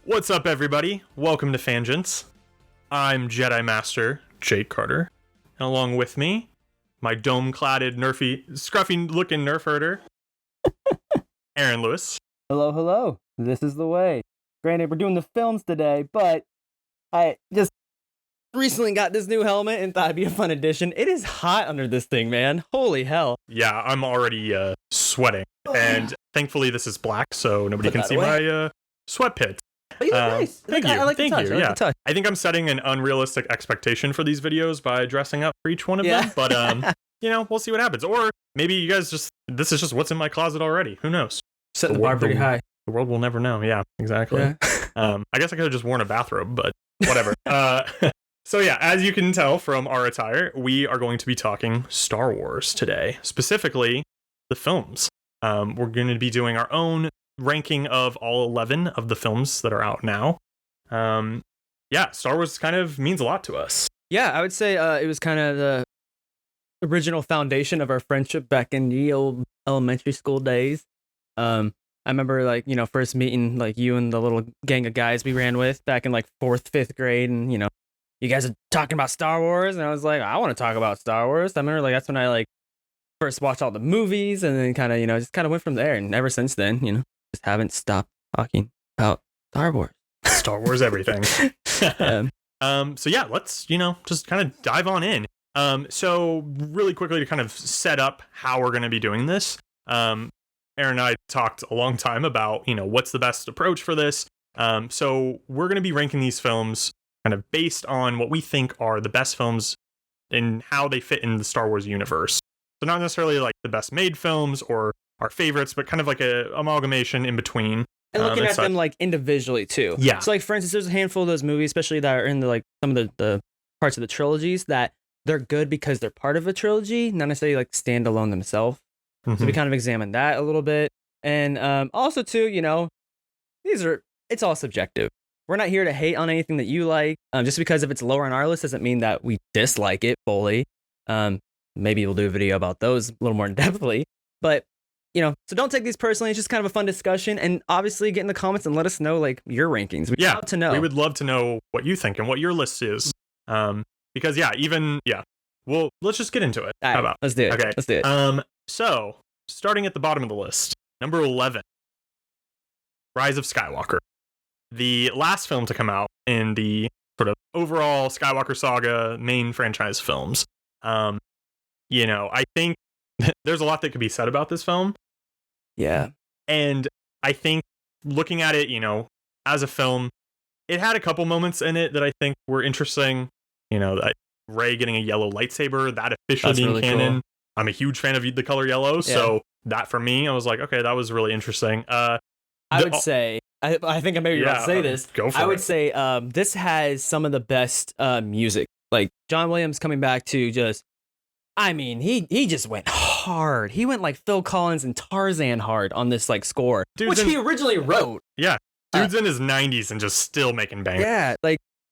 What's up, everybody? Welcome to Fangents. I'm Jedi Master Jake Carter, and along with me, my dome-cladded, scruffy-looking nerf herder, Aaron Lewis. Hello, hello. This is the way. Granted, we're doing the films today, but I just recently got this new helmet and thought it'd be a fun addition. It is hot under this thing, man. Holy hell. Yeah, I'm already sweating, and thankfully this is black, so nobody can see my sweat pit. But you look nice. Thank you. I like the touch. Yeah. I think I'm setting an unrealistic expectation for these videos by dressing up for each one of them. But we'll see what happens. Or maybe you guys this is just what's in my closet already. Who knows? Set the bar pretty high. The world will never know. Yeah, exactly. Yeah. I guess I could have just worn a bathrobe, but whatever. So yeah, as you can tell from our attire, we are going to be talking Star Wars today, specifically the films. We're going to be doing our own ranking of all 11 of the films that are out now. Star Wars kind of means a lot to us. Yeah, I would say it was kind of the original foundation of our friendship back in the old elementary school days. I remember first meeting you and the little gang of guys we ran with back in 4th, 5th grade, and you guys are talking about Star Wars, and I was like, I want to talk about Star Wars. I remember that's when I first watched all the movies, and then just went from there, and ever since then, just haven't stopped talking about Star Wars. Star Wars everything. So yeah, let's just kind of dive on in. So really quickly to kind of set up how we're going to be doing this. Aaron and I talked a long time about what's the best approach for this. So we're going to be ranking these films kind of based on what we think are the best films and how they fit in the Star Wars universe. So not necessarily the best made films or our favorites, but kind of a amalgamation in between. And looking at them individually too. Yeah. So for instance, there's a handful of those movies, especially that are in some of the parts of the trilogies that they're good because they're part of a trilogy, not necessarily standalone themselves. Mm-hmm. So we kind of examine that a little bit. And also too, it's all subjective. We're not here to hate on anything that you like. Just because if it's lower on our list doesn't mean that we dislike it fully. Maybe we'll do a video about those a little more in depthly. But so don't take these personally. It's just kind of a fun discussion, and obviously get in the comments and let us know your rankings. We'd love to know. We would love to know what you think and what your list is. Because well, let's just get into it. All right, how about? Let's do it. Okay, let's do it. So starting at the bottom of the list, number 11, Rise of Skywalker, the last film to come out in the sort of overall Skywalker saga main franchise films. I think there's a lot that could be said about this film. Yeah. And I think looking at it, as a film, it had a couple moments in it that I think were interesting. Rey getting a yellow lightsaber, that officially being really canon. cool. I'm a huge fan of the color yellow, so that for me, I was like, okay, that was really interesting. I would say, I think I may be about to say this. Go for it. I would say this has some of the best music. John Williams coming back to he just went hard. He went Phil Collins and Tarzan hard on this score, which he originally wrote. Yeah, dude's in his 90s and just still making bangers. Yeah,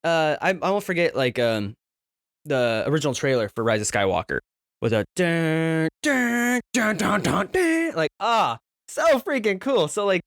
I won't forget the original trailer for Rise of Skywalker with a dun dun dun dun dun dun, so freaking cool. So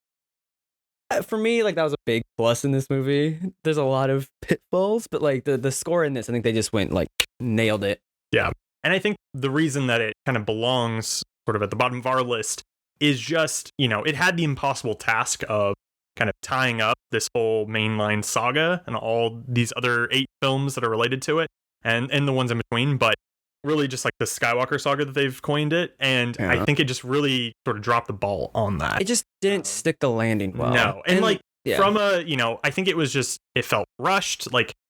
for me, that was a big plus in this movie. There's a lot of pitfalls, but the score in this, I think they just went nailed it. Yeah. And I think the reason that it kind of belongs sort of at the bottom of our list is just, it had the impossible task of kind of tying up this whole mainline saga and all these other 8 films that are related to it and the ones in between, but really just the Skywalker saga that they've coined it. And I think it just really sort of dropped the ball on that. It just didn't stick the landing well. No. And from I think it was just, it felt rushed.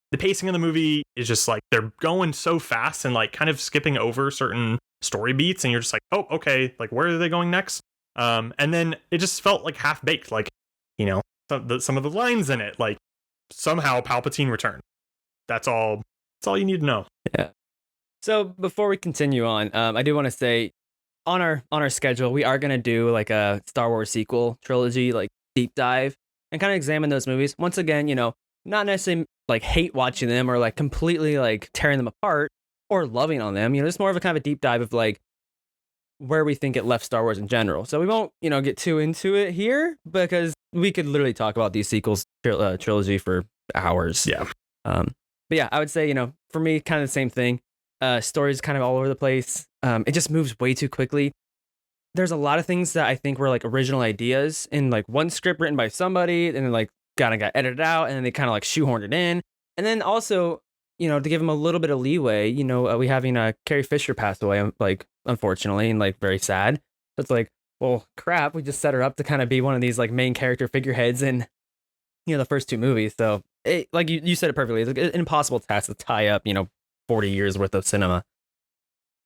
The pacing of the movie is just they're going so fast and kind of skipping over certain story beats, and you're just oh, okay, where are they going next? And then it just felt half baked. Some of the lines in it, somehow Palpatine returned. That's all you need to know. Yeah. So before we continue on, I do want to say on our schedule, we are gonna do a Star Wars sequel trilogy deep dive and kind of examine those movies once again. Not necessarily hate watching them or completely tearing them apart or loving on them. It's more of a kind of a deep dive of where we think it left Star Wars in general. So we won't, get too into it here because we could literally talk about these sequels trilogy for hours. Yeah. But yeah, I would say, for me, kind of the same thing. Stories kind of all over the place. It just moves way too quickly. There's a lot of things that I think were like original ideas in like one script written by somebody and then like kind of got edited out and then they kind of like shoehorned it in. And then also, to give him a little bit of leeway, we having Carrie Fisher pass away, like, unfortunately, and like very sad. So it's like, well, crap, we just set her up to kind of be one of these like main character figureheads in, the first two movies. So it, like you said it perfectly. It's like an impossible task to tie up, 40 years worth of cinema.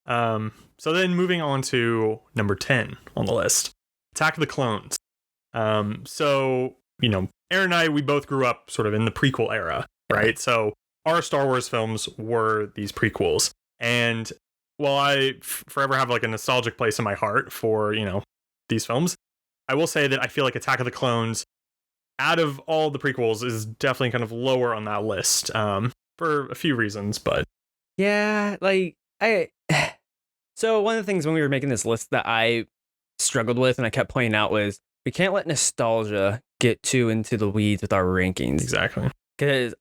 So then moving on to number 10 on the list, Attack of the Clones. So, Aaron and I, we both grew up sort of in the prequel era, right? So our Star Wars films were these prequels. And while I forever have like a nostalgic place in my heart for, these films, I will say that I feel like Attack of the Clones, out of all the prequels, is definitely kind of lower on that list, for a few reasons, but yeah, like so one of the things when we were making this list that I struggled with and I kept pointing out was we can't let nostalgia get too into the weeds with our rankings. Exactly. Because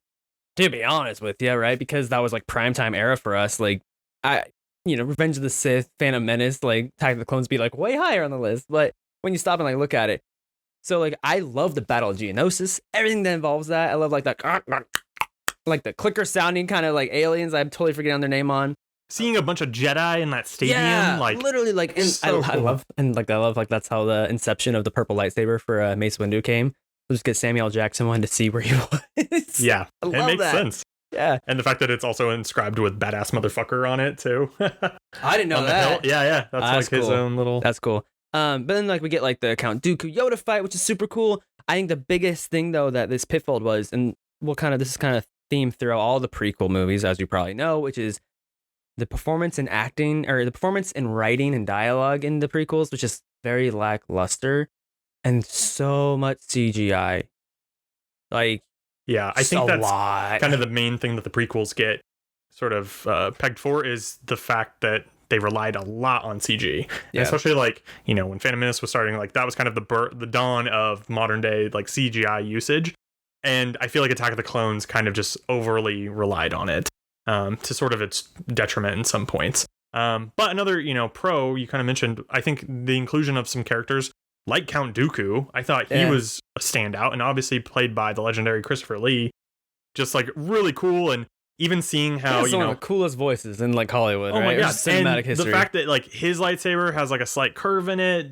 to be honest with you, right, because that was like primetime era for us, like Revenge of the Sith, Phantom Menace, like Attack of the Clones be like way higher on the list. But when you stop and like look at it, so like I love the Battle of Geonosis, everything that involves that. I love like that like the clicker sounding kind of like aliens I'm totally forgetting their name on. Seeing a bunch of Jedi in that stadium, like literally, like, and so I love like that's how the inception of the purple lightsaber for Mace Windu came. Just because Samuel L. Jackson wanted to see where he was. Yeah, it makes sense. Yeah, and the fact that it's also inscribed with "badass motherfucker" on it too. I didn't know that. Yeah, that's like cool. His own little. That's cool. But then like we get like the Count Dooku Yoda fight, which is super cool. I think the biggest thing though that this pitfall was, and this is kind of theme throughout all the prequel movies, as you probably know, which is the performance in acting or the performance in writing and dialogue in the prequels, which is very lackluster and so much CGI. Like, yeah, I think that's lot. kind of the main thing that the prequels get sort of pegged for is the fact that they relied a lot on CG, yeah. Especially like when Phantom Menace was starting, like that was kind of the dawn of modern day like CGI usage, and I feel like Attack of the Clones kind of just overly relied on it. To sort of its detriment in some points. But another, pro you kind of mentioned, I think the inclusion of some characters like Count Dooku, I thought he was a standout, and obviously played by the legendary Christopher Lee, just like really cool. And even seeing how one of the coolest voices in like Hollywood, right? My God. Cinematic and history. The fact that like his lightsaber has like a slight curve in it,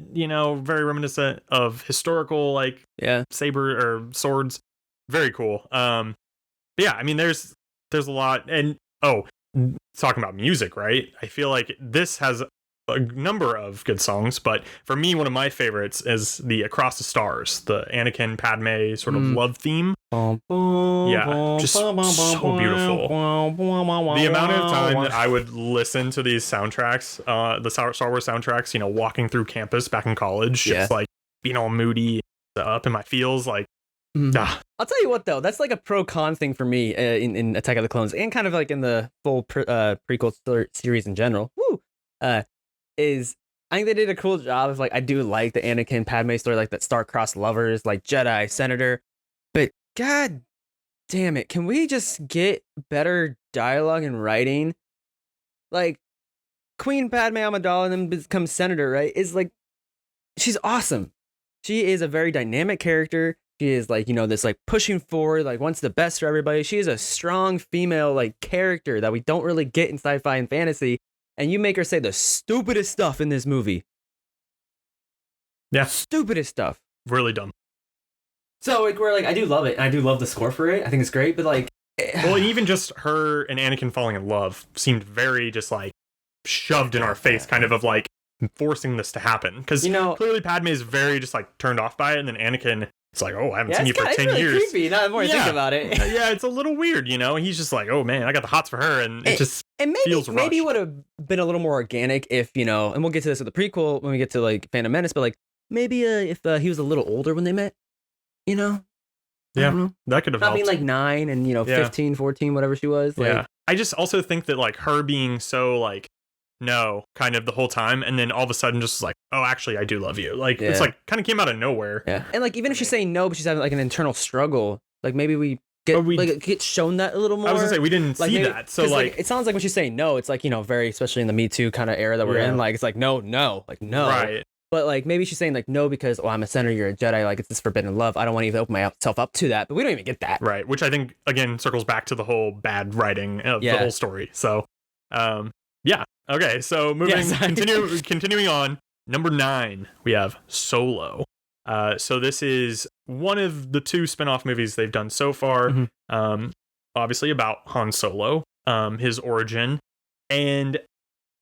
very reminiscent of historical like saber or swords. Very cool. But yeah, I mean, there's a lot. And talking about music, right? I feel like this has a number of good songs, but for me, one of my favorites is the Across the Stars, the Anakin Padme sort of love theme. Yeah, just so beautiful. The amount of time that I would listen to these soundtracks, the Star Wars soundtracks, walking through campus back in college, just like being all moody, up in my feels, like. I'll tell you what though, that's like a pro-con thing for me in Attack of the Clones and kind of like in the full prequel series in general. Is I think they did a cool job of like I do like the Anakin Padme story, like that star-crossed lovers, like Jedi Senator, but god damn it, can we just get better dialogue and writing? Like Queen Padme Amidala and then becomes Senator, right? Is like she's awesome. She is a very dynamic character. She is like, this like pushing forward, like wants the best for everybody. She is a strong female like character that we don't really get in sci-fi and fantasy. And you make her say the stupidest stuff in this movie. Yeah. Stupidest stuff. Really dumb. So like, we're like, I do love it. I do love the score for it. I think it's great, but like. Well, even just her and Anakin falling in love seemed very just like shoved in our face, kind of like forcing this to happen. Because clearly Padme is very just like turned off by it. And then Anakin, it's like, I haven't seen you for 10 really years. It's creepy, now the more I think about it. Yeah, it's a little weird, He's just like, oh man, I got the hots for her. And it just feels rushed. Maybe it would have been a little more organic if, and we'll get to this with the prequel when we get to like Phantom Menace, but like maybe if he was a little older when they met, Yeah, that could have helped. I mean, like 9 and, 15, 14, whatever she was. Like, I just also think that like her being so like no kind of the whole time, and then all of a sudden just like, oh, actually I do love you. Like it's like kind of came out of nowhere. Yeah. And like even if she's saying no, but she's having like an internal struggle, like maybe we get shown that a little more. I was gonna say we didn't see that. So like it sounds like when she's saying no, it's like, very, especially in the Me Too kind of era that we're in, like it's like no, like no. Right. But like maybe she's saying like no because I'm a senator, you're a Jedi, like it's this forbidden love. I don't want to even open myself up to that. But we don't even get that. Right. Which I think again circles back to the whole bad writing of the whole story. So yeah. Okay. So continuing on. Number 9, we have Solo. So this is one of the 2 spin-off movies they've done so far. Obviously about Han Solo, his origin. And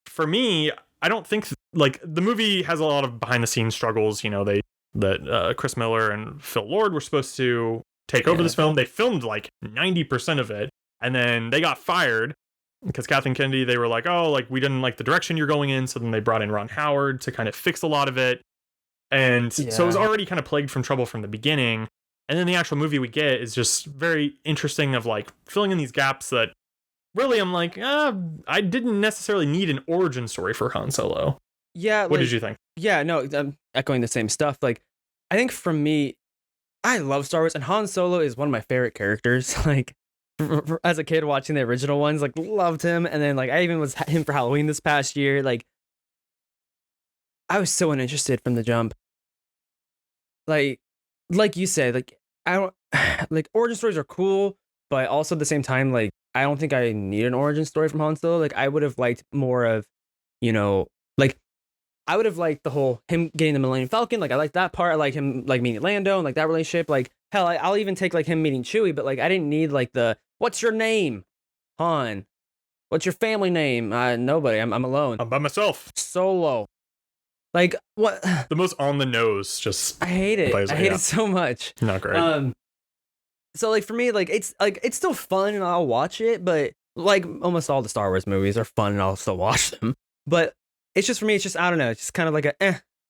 for me, I don't think like the movie has a lot of behind the scenes struggles. That Chris Miller and Phil Lord were supposed to take over this film. They filmed like 90% of it, and then they got fired because Kathleen Kennedy, they were like, oh, like we didn't like the direction you're going in. So then they brought in Ron Howard to kind of fix a lot of it. And so it was already kind of plagued from trouble from the beginning. And then the actual movie we get is just very interesting of like filling in these gaps that really I'm like, I didn't necessarily need an origin story for Han Solo. Yeah. What did you think? Yeah, no, I'm echoing the same stuff. Like, I think for me, I love Star Wars, and Han Solo is one of my favorite characters. Like, as a kid watching the original ones, like loved him. And then like I even was him for Halloween this past year. Like, I was so uninterested from the jump. Like you said, like I don't like origin stories are cool, but also at the same time, like I don't think I need an origin story from Han Solo. Like I would have liked more of, like I would have liked the whole him getting the Millennium Falcon. Like I like that part. I like him like meeting Lando and like that relationship. Like hell, I'll even take like him meeting Chewie. But like I didn't need like the what's your name, Han? What's your family name? Nobody. I'm alone. I'm by myself. Solo. Like what? The most on the nose. Just I hate it. I hate it so much. Not great. So like for me, like it's still fun and I'll watch it, but like almost all the Star Wars movies are fun and I'll still watch them. But it's just for me, it's just I don't know, it's just kind of like a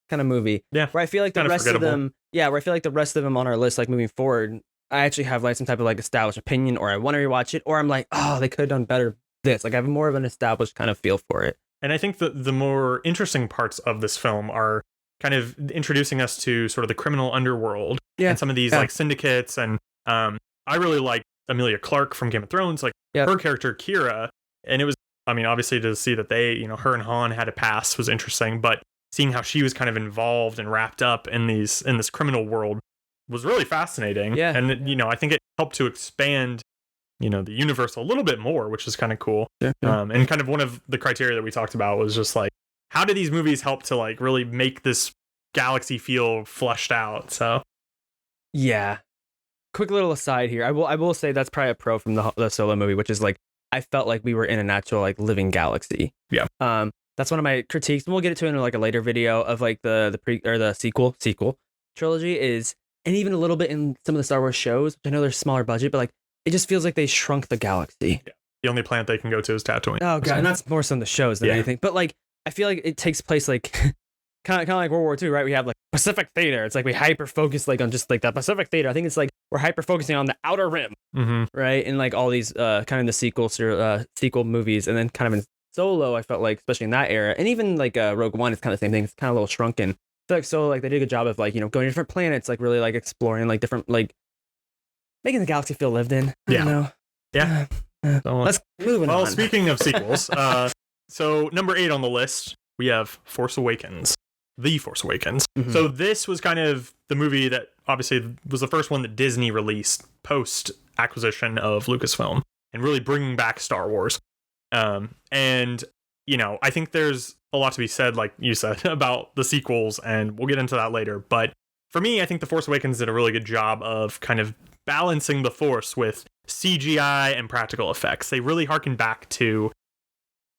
kind of movie. Yeah. Where I feel like the rest of them, where I feel like the rest of them on our list, like moving forward, I actually have like some type of like established opinion, or I want to rewatch it, or I'm like, oh, they could have done better this. Like I have more of an established kind of feel for it. And I think the more interesting parts of this film are kind of introducing us to sort of the criminal underworld and some of these like syndicates. And I really like Emilia Clarke from Game of Thrones, like her character Kira. And it was, I mean, obviously to see that they, her and Han had a past was interesting, but seeing how she was kind of involved and wrapped up in this criminal world was really fascinating. Yeah. And, I think it helped to expand the universe a little bit more, which is kind of cool. Yeah. And kind of one of the criteria that we talked about was just like, how do these movies help to like really make this galaxy feel fleshed out? So yeah, quick little aside here, I will say that's probably a pro from the Solo movie, which is like I felt like we were in an actual like living galaxy. Yeah. That's one of my critiques, and we'll get into it in like a later video of like the sequel trilogy is, and even a little bit in some of the Star Wars shows, which I know they're smaller budget, but like it just feels like they shrunk the galaxy. Yeah. The only planet they can go to is Tatooine. Oh god, and that's more so in the shows than anything. But like I feel like it takes place like kind of like World War II, right? We have like Pacific Theater. It's like we hyper focus like on just like the Pacific Theater. I think it's like we're hyper focusing on the Outer Rim, right? And like all these kind of the sequel movies, and then kind of in Solo, I felt like especially in that era, and even like Rogue One, it's kind of the same thing. It's kind of a little shrunken. I feel like Solo, like they did a good job of like going to different planets, like really like exploring like different like making the galaxy feel lived in. Yeah. So, let's move on. Well, speaking of sequels, so number 8 on the list, we have Force Awakens. The Force Awakens. So this was kind of the movie that obviously was the first one that Disney released post acquisition of Lucasfilm and really bringing back Star Wars. And I think there's a lot to be said, like you said, about the sequels, and we'll get into that later. But for me, I think The Force Awakens did a really good job of kind of balancing the Force with CGI and practical effects. They really harken back to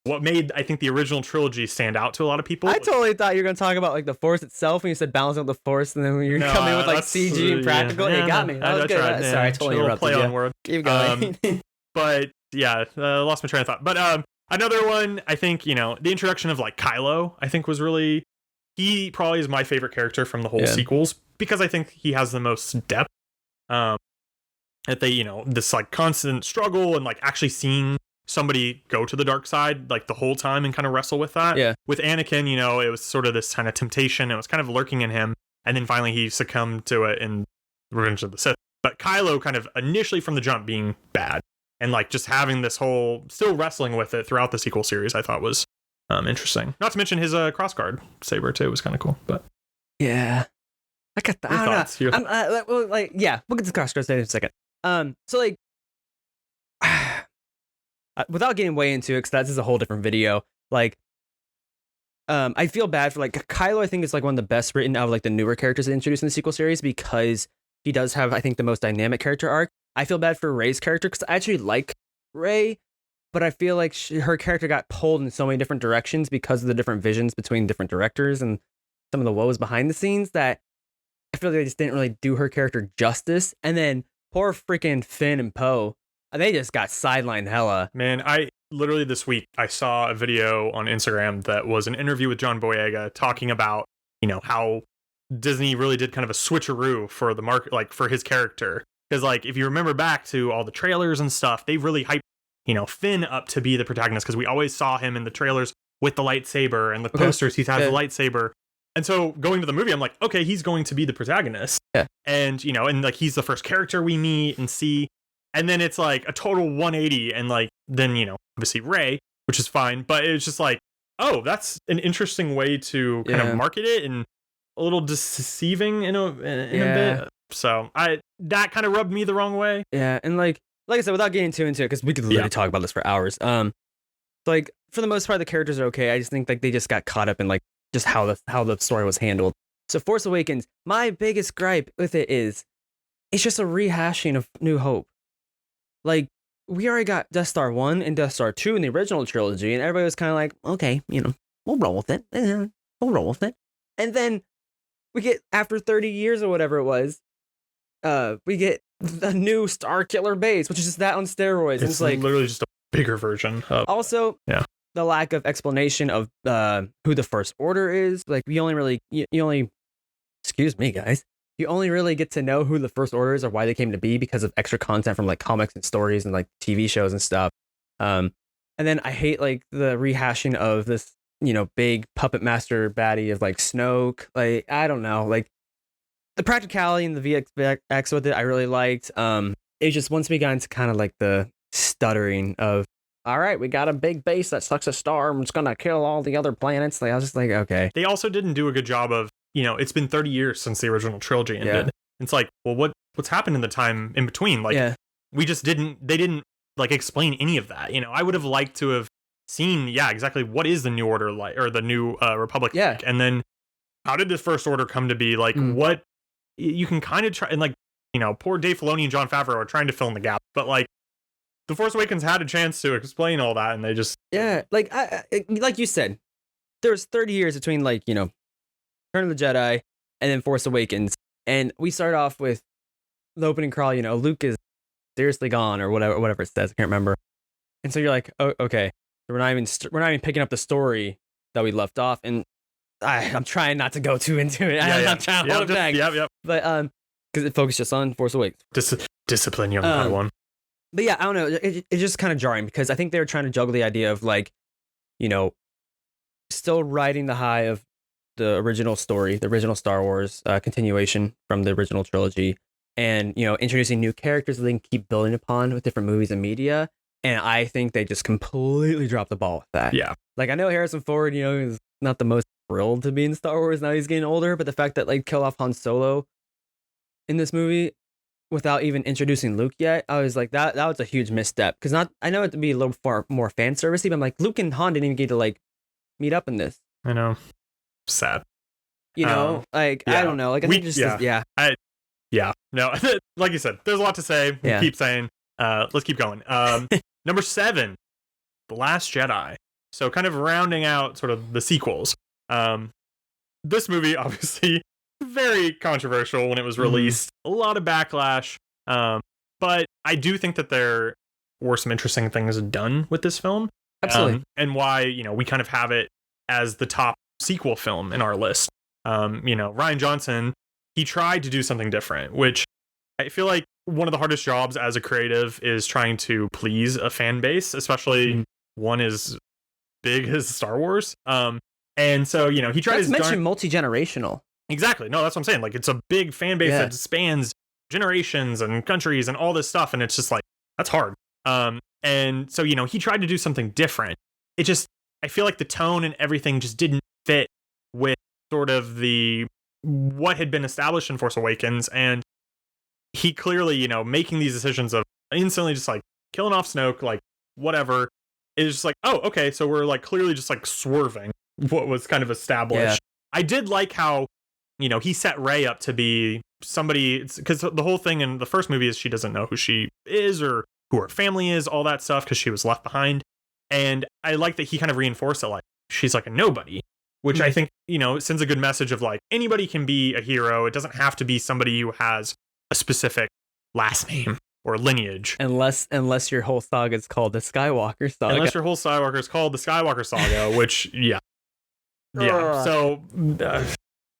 what made, I think, the original trilogy stand out to a lot of people. I totally thought you were going to talk about like the Force itself when you said balancing the Force, and then when you're coming with like CG and practical. It got me. That was good. Sorry, I totally interrupted play on word. Keep going. But yeah, lost my train of thought. But another one, I think, the introduction of like Kylo, I think was really, he probably is my favorite character from the whole sequels, because I think he has the most depth. That they, this like constant struggle and like actually seeing somebody go to the dark side like the whole time and kind of wrestle with that. Yeah. With Anakin, it was sort of this kind of temptation. It was kind of lurking in him, and then finally he succumbed to it in Revenge of the Sith. But Kylo kind of initially from the jump being bad, and like just having this whole still wrestling with it throughout the sequel series, I thought was interesting. Not to mention his crossguard saber too was kind of cool. But yeah, I got that. I don't know. We'll get to the crossguard saber in a second. So like, without getting way into it, because that's a whole different video. Like, I feel bad for like Kylo. I think is like one of the best written out of like the newer characters introduced in the sequel series because he does have, I think, the most dynamic character arc. I feel bad for Rey's character because I actually like Rey, but I feel like her character got pulled in so many different directions because of the different visions between different directors and some of the woes behind the scenes that I feel like they just didn't really do her character justice. And then poor freaking Finn and Poe, they just got sidelined hella. Man, I literally this week I saw a video on Instagram that was an interview with John Boyega talking about, how Disney really did kind of a switcheroo for the market, like for his character. Because like if you remember back to all the trailers and stuff, they really hyped, Finn up to be the protagonist because we always saw him in the trailers with the lightsaber and the posters he's had the lightsaber. And so going to the movie, I'm like, okay, he's going to be the protagonist. Yeah. And, and like he's the first character we meet and see. And then it's like a total 180. And like, then, obviously Rey, which is fine. But it's just like, oh, that's an interesting way to kind of market it and a little deceiving in a bit. So that kind of rubbed me the wrong way. Yeah. And like I said, without getting too into it, because we could literally talk about this for hours. Like for the most part, the characters are okay. I just think like they just got caught up in like just how the story was handled. So Force Awakens, my biggest gripe with it is it's just a rehashing of New Hope. Like we already got Death Star 1 and Death Star 2 in the original trilogy, and everybody was kind of like, okay, we'll roll with it. We'll roll with it. And then we get, after 30 years or whatever it was, we get the new Star Killer base, which is just that on steroids. It's like literally just a bigger version of the lack of explanation of who the First Order is. Like you only really excuse me guys, you only really get to know who the First Order is or why they came to be because of extra content from like comics and stories and like TV shows and stuff. And then I hate like the rehashing of this big puppet master baddie of like Snoke. Like I don't know, like the practicality and the VFX with it I really liked. It just once we got into kind of like the stuttering of, all right, we got a big base that sucks a star and it's gonna kill all the other planets. Like I was just like, okay. They also didn't do a good job of, it's been 30 years since the original trilogy ended. Yeah. It's like, well, what's happened in the time in between? Like they didn't like explain any of that. I would have liked to have seen, exactly what is the New Order like, or the New Republic like, and then how did the First Order come to be? Like what you can kind of try, and like, poor Dave Filoni and Jon Favreau are trying to fill in the gap, but like The Force Awakens had a chance to explain all that, and they just like like you said, there was 30 years between like Return of the Jedi and then Force Awakens, and we start off with the opening crawl. Luke is seriously gone or whatever it says. I can't remember. And so you're like, oh, okay, we're not even picking up the story that we left off, and I'm trying not to go too into it. I'm trying to hold it back. Yep. But because it focused just on Force Awakens. Discipline, young Padawan. But yeah, I don't know. It's just kind of jarring because I think they were trying to juggle the idea of like, still riding the high of the original story, the original Star Wars continuation from the original trilogy, and introducing new characters that they can keep building upon with different movies and media. And I think they just completely dropped the ball with that. Yeah. Like I know Harrison Ford, is not the most thrilled to be in Star Wars now he's getting older, but the fact that like kill off Han Solo in this movie without even introducing Luke yet, I was like, that was a huge misstep. Because I know it to be a little far more fan servicey, but I'm like, Luke and Han didn't even get to like meet up in this. I know. Sad. I don't know. Like I think No, like you said, there's a lot to say. We keep saying. Let's keep going. Number 7, The Last Jedi. So kind of rounding out sort of the sequels. This movie, obviously, very controversial when it was released. A lot of backlash. But I do think that there were some interesting things done with this film. Absolutely. And why, we kind of have it as the top sequel film in our list. Rian Johnson, he tried to do something different, which I feel like one of the hardest jobs as a creative is trying to please a fan base, especially one as big as Star Wars. And so, you know, he tried to mention multi-generational. Exactly. No, that's what I'm saying. Like, it's a big fan base that spans generations and countries and all this stuff. And it's just like, that's hard. And so, you know, he tried to do something different. It just, I feel like the tone and everything just didn't fit with sort of what had been established in Force Awakens. And he clearly, you know, making these decisions of instantly just like killing off Snoke, like whatever, is just like, oh, okay. So we're like clearly just like swerving what was kind of established. I did like how, you know, he set Rey up to be somebody, because the whole thing in the first movie is she doesn't know who she is or who her family is, all that stuff, because she was left behind. And I like that he kind of reinforced it, like she's like a nobody, which I think, you know, sends a good message of like anybody can be a hero. It doesn't have to be somebody who has a specific last name or lineage, unless your whole saga is called the Skywalker saga. Unless your whole Skywalker is called the Skywalker saga, which So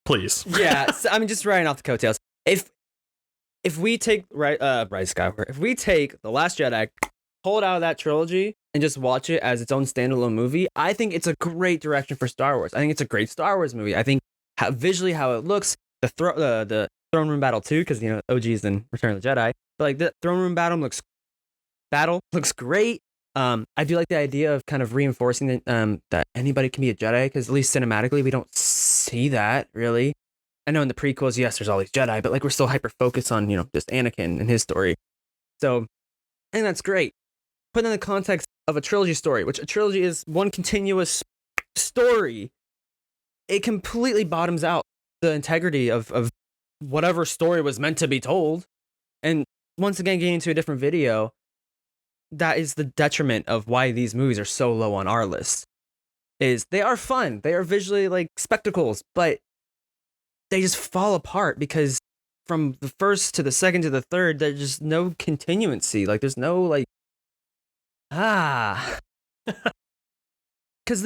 please, so, I mean, just riding off the coattails. If we take Rise Skywalker, if we take The Last Jedi, pull it out of that trilogy and just watch it as its own standalone movie, I think it's a great direction for Star Wars. I think it's a great Star Wars movie. I think visually how it looks, the throne room battle too, because you know OG's in Return of the Jedi. But like the throne room battle looks great. I do like the idea of kind of reinforcing that anybody can be a Jedi, because at least cinematically we don't see that really. I know in the prequels, yes, there's all these Jedi, but like we're still hyper focused on, you know, just Anakin and his story. So I think that's great. Put in the context of a trilogy story, which a trilogy is one continuous story, it completely bottoms out the integrity of whatever story was meant to be told. And once again, getting into a different video, that is the detriment of why these movies are so low on our list. Is they are fun, they are visually like spectacles, but they just fall apart because from the first to the second to the third, there's just no continuancy. Like there's no like because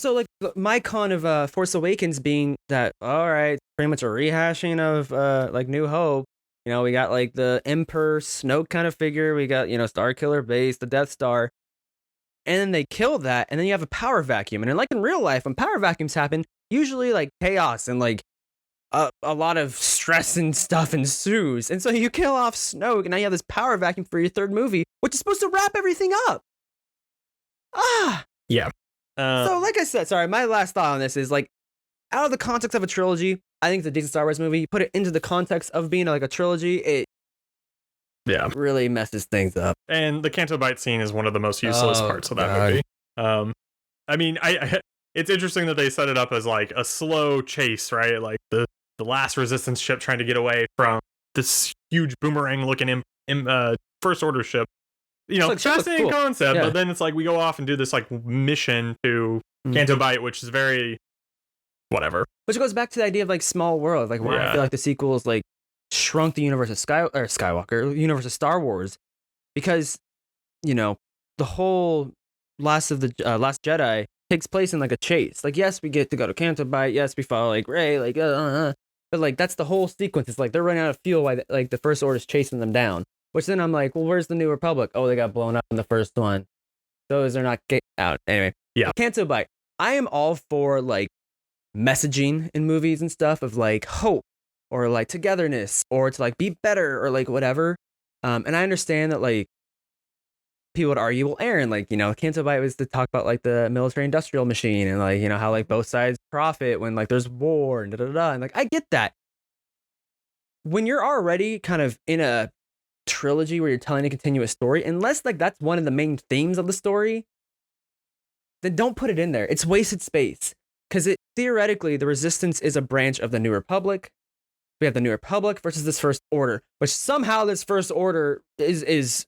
like my con of Force Awakens being that, all right, pretty much a rehashing of like New Hope. You know, we got like the Emperor Snoke kind of figure, we got, you know, Starkiller Base, the Death Star, and then they kill that, and then you have a power vacuum. And then, like in real life, when power vacuums happen, usually like chaos and like a lot of stress and stuff ensues. And so you kill off Snoke, and now you have this power vacuum for your third movie, which is supposed to wrap everything up. Yeah. So like I said, sorry, my last thought on this is like, out of the context of a trilogy, I think it's a decent Star Wars movie. You put it into the context of being like a trilogy, it really messes things up. And the Canto Bight scene is one of the most useless parts of that movie. I mean, it's interesting that they set it up as like a slow chase, right? Like the last Resistance ship trying to get away from this huge boomerang-looking First Order ship. You know, like, fascinating concept, but then it's like we go off and do this like mission to Canto Bight, which is very whatever. Which goes back to the idea of like small world, like where I feel like the sequels like shrunk the universe of Skywalker, universe of Star Wars, because you know the whole Last Jedi takes place in like a chase. Like, yes, we get to go to Canto Bight, yes, we follow like Rey, like but like that's the whole sequence. It's like they're running out of fuel while like the First Order's chasing them down. Which then I'm like, well, where's the New Republic? Oh, they got blown up in the first one. Those are not get out. Anyway, Canto Bight. I am all for like messaging in movies and stuff of like hope or like togetherness or to like be better or like whatever. And I understand that like people would argue, well, Aaron, like, you know, Canto Bight was to talk about like the military industrial machine and like, you know, how like both sides profit when like there's war and and like I get that. When you're already kind of in a trilogy where you're telling a continuous story, unless like that's one of the main themes of the story, then don't put it in there. It's wasted space. Because it theoretically, the Resistance is a branch of the New Republic. We have the New Republic versus this First Order, which somehow this First Order is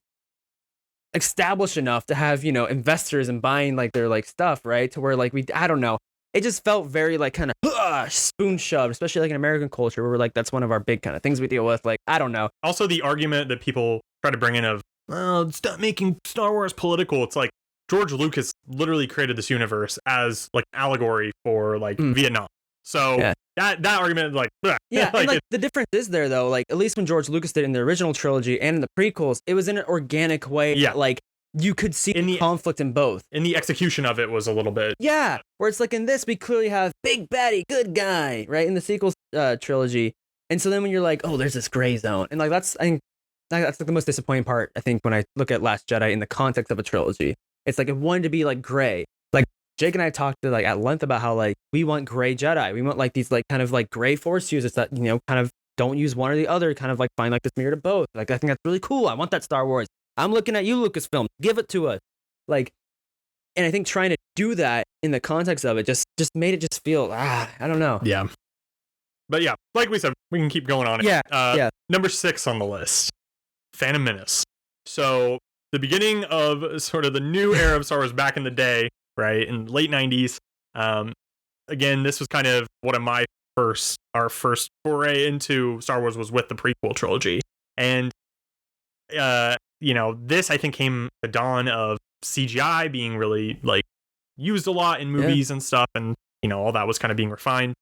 established enough to have, you know, investors and buying like their like stuff, right? To where like I don't know. It just felt very like kind of spoon shoved, especially like in American culture where we're like, that's one of our big kind of things we deal with. Like, I don't know. Also, the argument that people try to bring in of, well, stop making Star Wars political. It's like George Lucas literally created this universe as like an allegory for like Vietnam. So that argument, like, yeah, and like the difference is there though, like at least when George Lucas did it in the original trilogy and in the prequels, it was in an organic way. Yeah. That, like you could see the conflict in both. And the execution of it was a little bit. Yeah, where it's like in this, we clearly have big baddie, good guy, right? In the sequel trilogy. And so then when you're like, oh, there's this gray zone. And like, I think that's like the most disappointing part, I think, when I look at Last Jedi in the context of a trilogy. It's like it wanted to be like gray. Like Jake and I talked like at length about how like we want gray Jedi. We want like these like kind of like gray force users that, you know, kind of don't use one or the other, kind of like find like this mirror to both. Like I think that's really cool. I want that Star Wars. I'm looking at you, Lucasfilm. Give it to us. Like, and I think trying to do that in the context of it just made it just feel I don't know. Yeah. But yeah, like we said, we can keep going on it. Yeah. Number 6 on the list, Phantom Menace. So the beginning of sort of the new era of Star Wars back in the day, right, in the late 90s. Again, this was kind of one of our first foray into Star Wars was with the prequel trilogy. And, you know, this I think came the dawn of CGI being really like used a lot in movies and stuff. And, you know, all that was kind of being refined.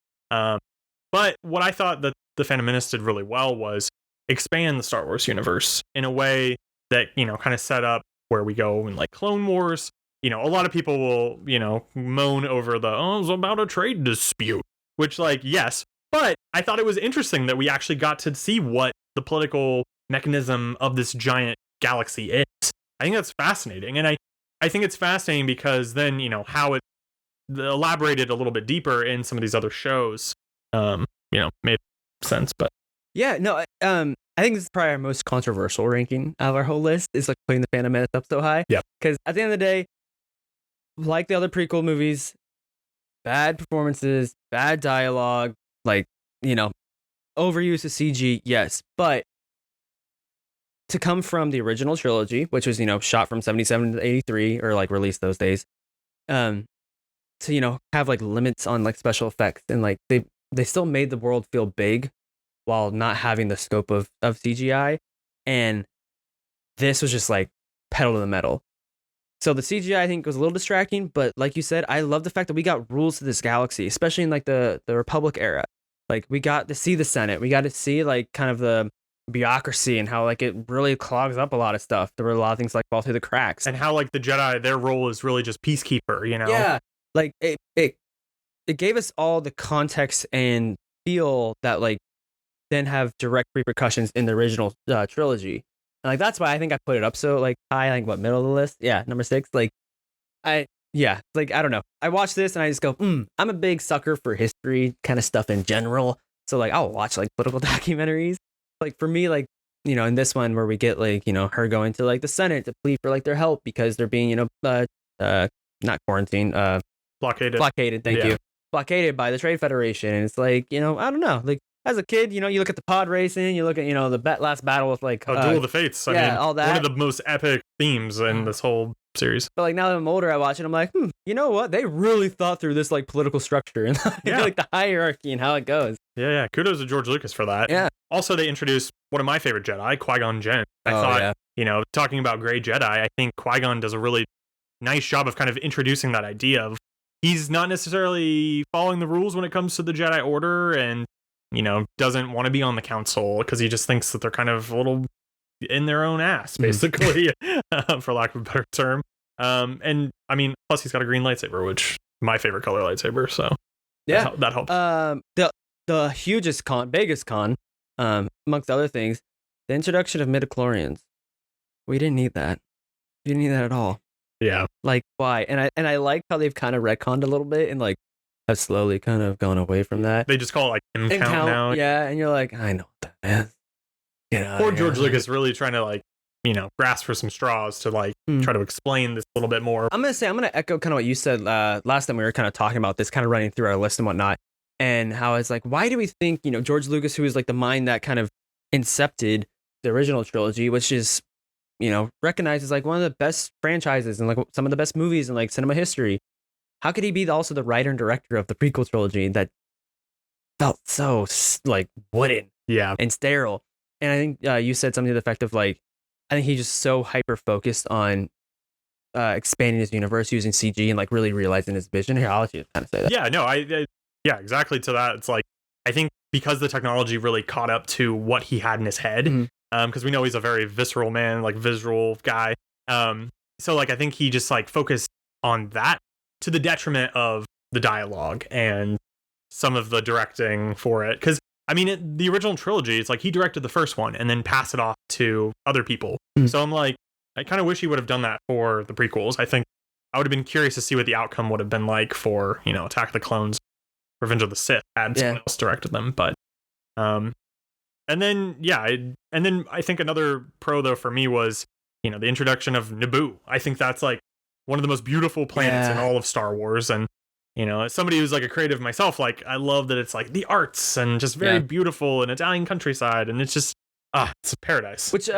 But what I thought that the Phantom Menace did really well was expand the Star Wars universe in a way that, you know, kind of set up where we go in like Clone Wars. You know, a lot of people will, you know, moan over it's about a trade dispute, which like, yes, but I thought it was interesting that we actually got to see what the political mechanism of this giant galaxy is. I think that's fascinating. And I think it's fascinating because then, you know, how it elaborated a little bit deeper in some of these other shows, you know, made sense. But yeah, no, I think this is probably our most controversial ranking of our whole list, is like putting the Phantom Menace up so high. Yeah. Because at the end of the day, like the other prequel movies, bad performances, bad dialogue, like, you know, overuse of CG, yes. But to come from the original trilogy, which was, you know, shot from 77 to 83 or like released those days, to, you know, have like limits on like special effects and like they still made the world feel big while not having the scope of CGI. And this was just like pedal to the metal. So the CGI I think was a little distracting, but like you said, I love the fact that we got rules to this galaxy, especially in like the Republic era. Like we got to see the Senate. We got to see like kind of the bureaucracy and how like it really clogs up a lot of stuff. There were a lot of things like fall through the cracks. And how like the Jedi, their role is really just peacekeeper, you know? Yeah. Like it gave us all the context and feel that like then have direct repercussions in the original trilogy. And like that's why I think I put it up so like high, like what, middle of the list? Yeah, number 6. Like like I don't know. I watched this and I just go, I'm a big sucker for history kind of stuff in general. So like I'll watch like political documentaries. Like for me, like, you know, in this one where we get like, you know, her going to like the Senate to plead for like their help because they're being, you know, not quarantined, blockaded. Thank you. Blockaded by the Trade Federation. And it's like, you know, I don't know, like as a kid, you know, you look at the pod racing, you look at, you know, the last battle with like Duel of the Fates. I mean, all that. One of the most epic themes in this whole series. But like now that I'm older, I watch it, I'm like, you know what? They really thought through this like political structure and like the hierarchy and how it goes. Yeah. Kudos to George Lucas for that. Yeah. Also, they introduced one of my favorite Jedi, Qui-Gon Jinn. I thought, you know, talking about Grey Jedi, I think Qui-Gon does a really nice job of kind of introducing that idea of he's not necessarily following the rules when it comes to the Jedi Order and, you know, doesn't want to be on the council because he just thinks that they're kind of a little in their own ass, basically, for lack of a better term. And I mean, plus he's got a green lightsaber, which my favorite color lightsaber. So yeah, that helps. The biggest con, amongst other things, the introduction of midichlorians. We didn't need that. We didn't need that at all. Yeah. Like why? And I like how they've kind of retconned a little bit and like have slowly kind of gone away from that. They just call it like M count now. Yeah, and you're like, I know what that is. Or George Lucas really trying to like, you know, grasp for some straws to like try to explain this a little bit more. I'm gonna echo kind of what you said last time we were kind of talking about this, kind of running through our list and whatnot, and how it's like, why do we think, you know, George Lucas, who is like the mind that kind of incepted the original trilogy, which is, you know, recognized as like one of the best franchises and like some of the best movies in like cinema history. How could he be also the writer and director of the prequel trilogy that felt so like wooden and sterile? And I think you said something to the effect of like, I think he's just so hyper focused on expanding his universe using CG and like really realizing his vision. Here, I'll let you kind of say that. Yeah, no, Yeah, exactly to that. It's like, I think because the technology really caught up to what he had in his head, because we know he's a very visceral man, like visual guy. So like, I think he just like focused on that to the detriment of the dialogue and some of the directing for it. Because I mean, the original trilogy, it's like he directed the first one and then passed it off to other people. So I'm like, I kind of wish he would have done that for the prequels. I think I would have been curious to see what the outcome would have been like for, Attack of the Clones, Revenge of the Sith, had someone else directed them. But, and then I think another pro though for me was, the introduction of Naboo. I think that's like one of the most beautiful planets in all of Star Wars. And, as somebody who's like a creative myself, like I love that it's like the arts and just very beautiful and Italian countryside. And it's just, it's a paradise. Which,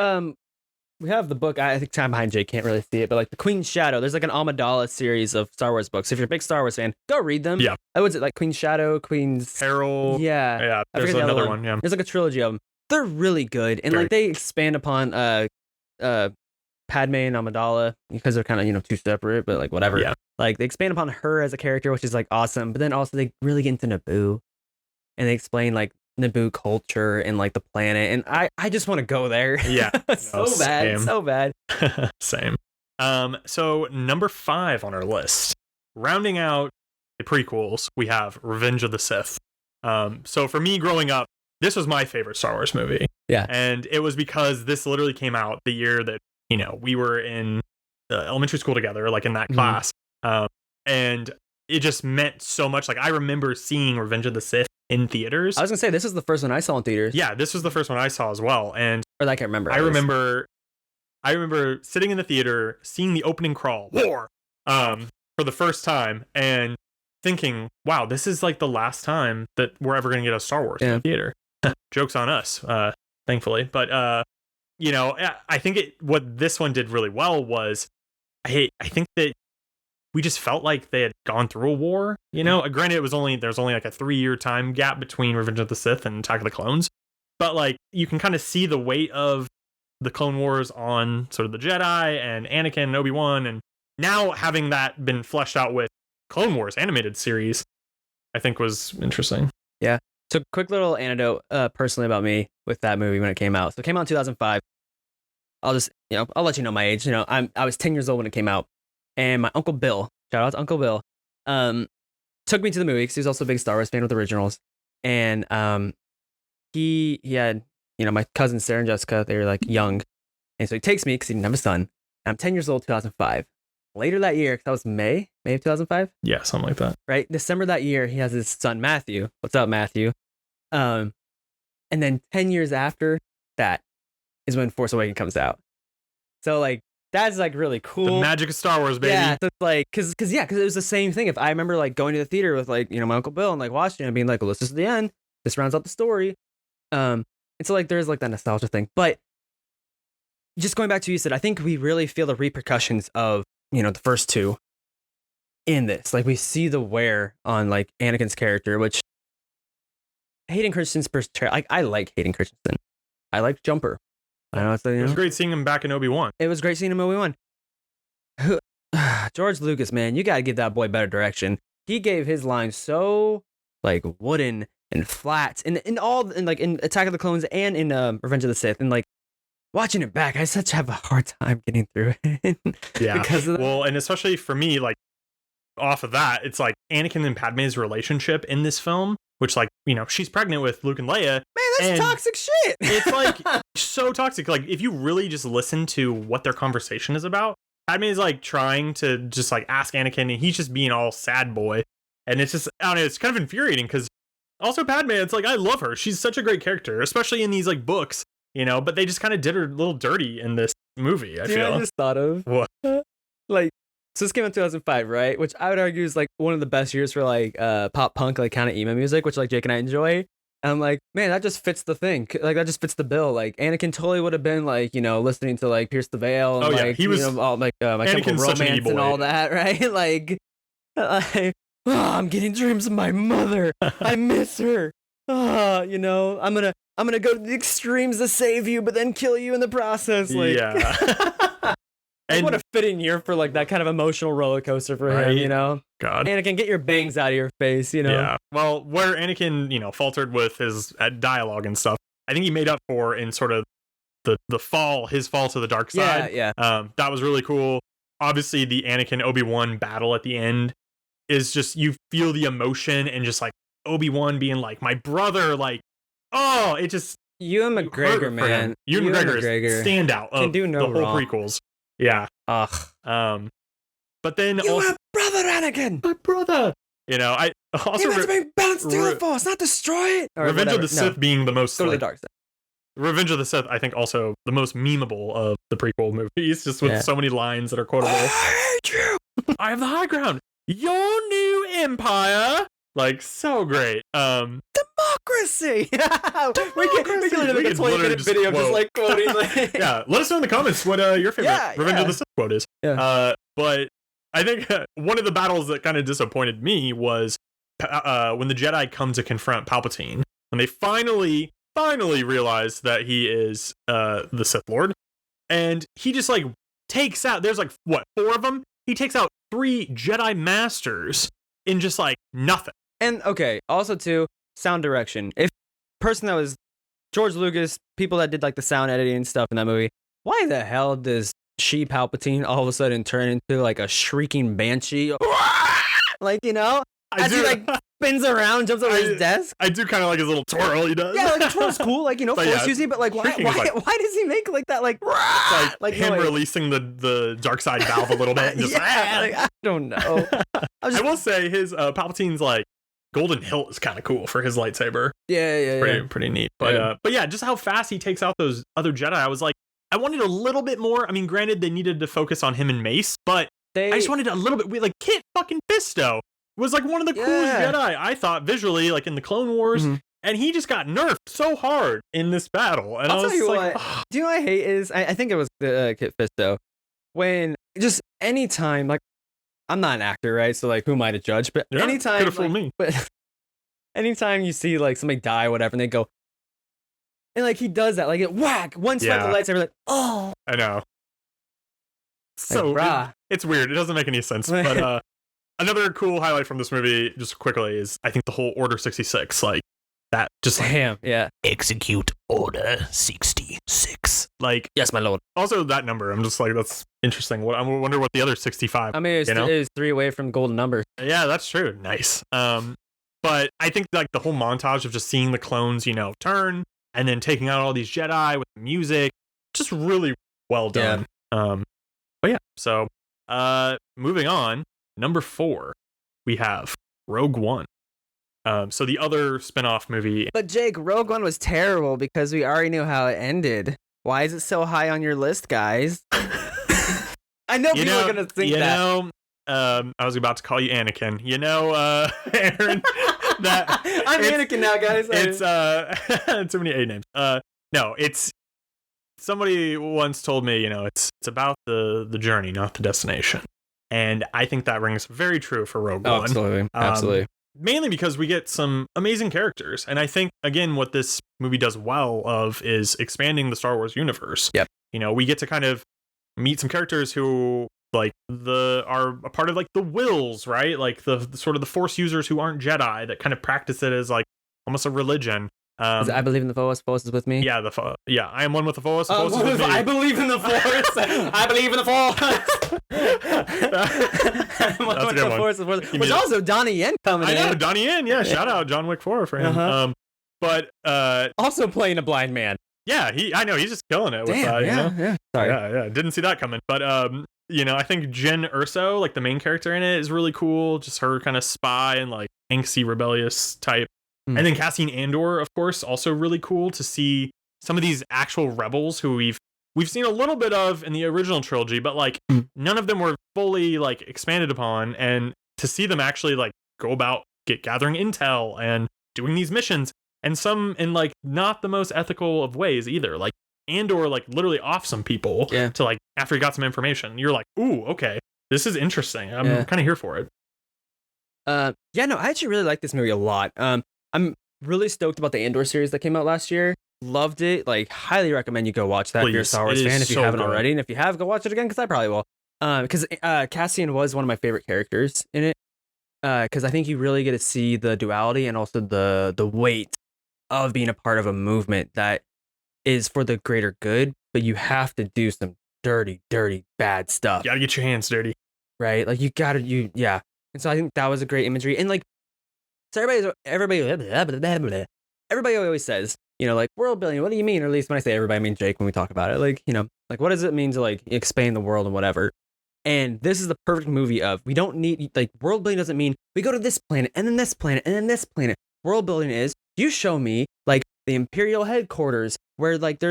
we have the book. I think Time Behind Jay can't really see it, but like the Queen's Shadow, there's like an Amidala series of Star Wars books. If you're a big Star Wars fan, go read them. Yeah. I would say like Queen's Shadow, Queen's Peril. Yeah. There's another one. Yeah. There's like a trilogy of them. They're really good, and like they expand upon Padme and Amidala because they're kind of two separate, but like whatever. Yeah. Like they expand upon her as a character, which is like awesome. But then also they really get into Naboo, and they explain like Naboo culture and like the planet, and I just want to go there. Yeah. So bad. Same. So number 5 on our list, rounding out the prequels, we have Revenge of the Sith. So for me growing up, this was my favorite Star Wars movie. Yeah. And it was because this literally came out the year that, we were in elementary school together, like in that class. And it just meant so much. Like I remember seeing Revenge of the Sith in theaters. I was gonna say this is the first one I saw in theaters. Yeah, this was the first one I saw as well. And or I can't remember. I remember sitting in the theater, seeing the opening crawl, war, for the first time, and thinking, wow, this is like the last time that we're ever going to get a Star Wars in the theater. Joke's on us, thankfully. But, I think what this one did really well was, I think that we just felt like they had gone through a war, Granted, there's only like a 3-year time gap between Revenge of the Sith and Attack of the Clones. But like, you can kind of see the weight of the Clone Wars on sort of the Jedi and Anakin and Obi-Wan, and now having that been fleshed out with Clone Wars animated series, I think was interesting. Yeah. So quick little anecdote personally about me with that movie when it came out. So it came out in 2005. I'll just, I'll let you know my age. I was 10 years old when it came out, and my Uncle Bill, shout out to Uncle Bill, took me to the movie because he was also a big Star Wars fan with the originals. And he had, my cousins Sarah and Jessica, they were like young. And so he takes me because he didn't have a son. I'm 10 years old, 2005. Later that year, because that was May of 2005? Yeah, something like that. Right? December that year, he has his son, Matthew. What's up, Matthew? And then 10 years after that is when Force Awakens comes out. So, like, that's, like, really cool. The magic of Star Wars, baby. Yeah, so, like, because it was the same thing. If I remember, like, going to the theater with, like, my Uncle Bill and, like, watching it and being like, well, this is the end. This rounds out the story. And so, like, there's, like, that nostalgia thing. But just going back to what you said, I think we really feel the repercussions of, the first two in this. Like, we see the wear on, like, Anakin's character, which Hayden Christensen's portrayal, like, I like Hayden Christensen. I like Jumper. I know it's It was great seeing him back in Obi-Wan. It was great seeing him in Obi-Wan. George Lucas, man, you gotta give that boy better direction. He gave his lines so, like, wooden and flat, and in Attack of the Clones and in Revenge of the Sith, and like watching it back, I such have a hard time getting through it. Yeah, because of well, and especially for me, like off of that, it's like Anakin and Padme's relationship in this film, which like she's pregnant with Luke and Leia. Man, that's toxic shit. It's like so toxic. Like if you really just listen to what their conversation is about, Padme is like trying to just like ask Anakin, and he's just being all sad boy, and it's just I don't know, it's kind of infuriating because. Also, Padme, it's like, I love her. She's such a great character, especially in these, like, books, but they just kind of did her a little dirty in this movie, I feel. I just thought of? What? Like, so this came out in 2005, right? Which I would argue is, like, one of the best years for, like, pop punk, like, kind of emo music, which, like, Jake and I enjoy. And I'm like, man, that just fits the thing. Like, that just fits the bill. Like, Anakin totally would have been, like, listening to, like, Pierce the Veil. And, like, he was, all, like, My Chemical Romance and all that, right? Like, oh, I'm getting dreams of my mother. I miss her. Oh, I'm gonna go to the extremes to save you, but then kill you in the process. Like, yeah. And what a fitting year for like that kind of emotional roller coaster for him, you know? God. Anakin, get your bangs out of your face, you know? Yeah. Well, where Anakin, faltered with his dialogue and stuff, I think he made up for in sort of his fall to the dark side. Yeah. That was really cool. Obviously, the Anakin Obi-Wan battle at the end is just, you feel the emotion and just like Obi-Wan being like, my brother, like, oh, it just. Ewan McGregor, man. Ewan McGregor is standout of the whole prequels. Yeah. Ugh. But then you also, brother Anakin, my brother. I also you meant to bring balance to the Force, not destroy it. Revenge of the Sith being the most totally dark side. Revenge of the Sith, I think, also the most memeable of the prequel movies, just with so many lines that are quotable. I hate you. I have the high ground. Your new empire, like, so great. Democracy. we can literally make a 20-minute video just like quoting. Like... yeah, let us know in the comments what your favorite Revenge of the Sith quote is. Yeah. But I think one of the battles that kind of disappointed me was when the Jedi come to confront Palpatine, and they finally realize that he is the Sith Lord, and he just like takes out. There's like what, 4 of them? He takes out 3 Jedi Masters in just like nothing. And okay, also too, sound direction. If person that was George Lucas, people that did like the sound editing and stuff in that movie, why the hell does Palpatine all of a sudden turn into like a shrieking banshee? Like, as he like spins around, jumps over his desk. I do kind of like his little twirl he does. Yeah, like twirl's cool, like Force using, but like why does he make like that like him releasing the dark side valve a little bit and just I don't know. I will say his Palpatine's like golden hilt is kind of cool for his lightsaber. Yeah. Pretty neat. But yeah, just how fast he takes out those other Jedi. I was like, I wanted a little bit more. I mean, granted, they needed to focus on him and Mace, but I just wanted a little bit. Like Kit fucking Fisto was like one of the coolest Jedi, I thought, visually, like in the Clone Wars. Mm-hmm. And he just got nerfed so hard in this battle. And I'll tell you like, what. Do you know what I hate is, I think it was Kit Fisto, when just anytime, like, I'm not an actor, right? So like, who am I to judge? But anytime, could have fooled me. But anytime you see like somebody die or whatever, and they go, and like he does that, like it whack, one swipe of the lightsaber, like, oh. I know. So like, it's weird. It doesn't make any sense. But another cool highlight from this movie, just quickly, is I think the whole Order 66, like that, just like, damn, yeah. Execute Order 66. Like, yes, my lord. Also, that number, I'm just like, that's interesting. I wonder what the other 65. I mean, it's 3 away from golden numbers. Yeah, that's true. Nice. But I think like the whole montage of just seeing the clones, turn and then taking out all these Jedi with the music, just really well done. Yeah. But yeah, so moving on, number 4, we have Rogue One. So the other spin-off movie. But Jake, Rogue One was terrible because we already knew how it ended. Why is it so high on your list, guys? I know people are gonna think that. I was about to call you Anakin. Aaron, that I'm Anakin now, guys. It's too many A names. No, it's somebody once told me, it's about the journey, not the destination, and I think that rings very true for Rogue One. Absolutely. Mainly because we get some amazing characters, and I think again what this movie does well of is expanding the Star Wars universe. Yep. We get to kind of meet some characters who like are a part of like the Wills, right? Like the sort of the Force users who aren't Jedi that kind of practice it as like almost a religion. I believe in the Force. Force is with me. Yeah, I am one with the Force. The Force is with me. I believe in the Force. I believe in the Force. I'm one with the Force. Which also Donnie Yen coming in. I know Donnie Yen. Yeah, shout out John Wick 4 for him. Uh-huh. But also playing a blind man. Yeah, I know he's just killing it. Damn, yeah. Sorry. Yeah. Didn't see that coming. But I think Jen Erso, like the main character in it, is really cool. Just her kind of spy and like angsty, rebellious type. And then Cassian Andor, of course, also really cool to see some of these actual rebels who we've seen a little bit of in the original trilogy, but like none of them were fully like expanded upon. And to see them actually like go about gathering intel and doing these missions, and some in like not the most ethical of ways either. Like Andor like literally off some people to like after he got some information. You're like, ooh, okay, this is interesting. I'm kind of here for it. I actually really like this movie a lot. I'm really stoked about the Andor series that came out last year. loved it. Like, highly recommend you go watch that if you're a Star Wars fan, if you haven't already. And if you have, go watch it again, because I probably will. Because Cassian was one of my favorite characters in it. Because I think you really get to see the duality and also the weight of being a part of a movement that is for the greater good, but you have to do some dirty, bad stuff. You gotta get your hands dirty. Right? Like, yeah. And so I think that was a great imagery. And like, so everybody always says, like, world building, what do you mean? Or at least when I say everybody, I mean Jake when we talk about it. Like, like, what does it mean to like expand the world and whatever? And this is the perfect movie of, we don't need, like, world building doesn't mean we go to this planet and then this planet and then this planet. World building is, you show me like the Imperial headquarters where like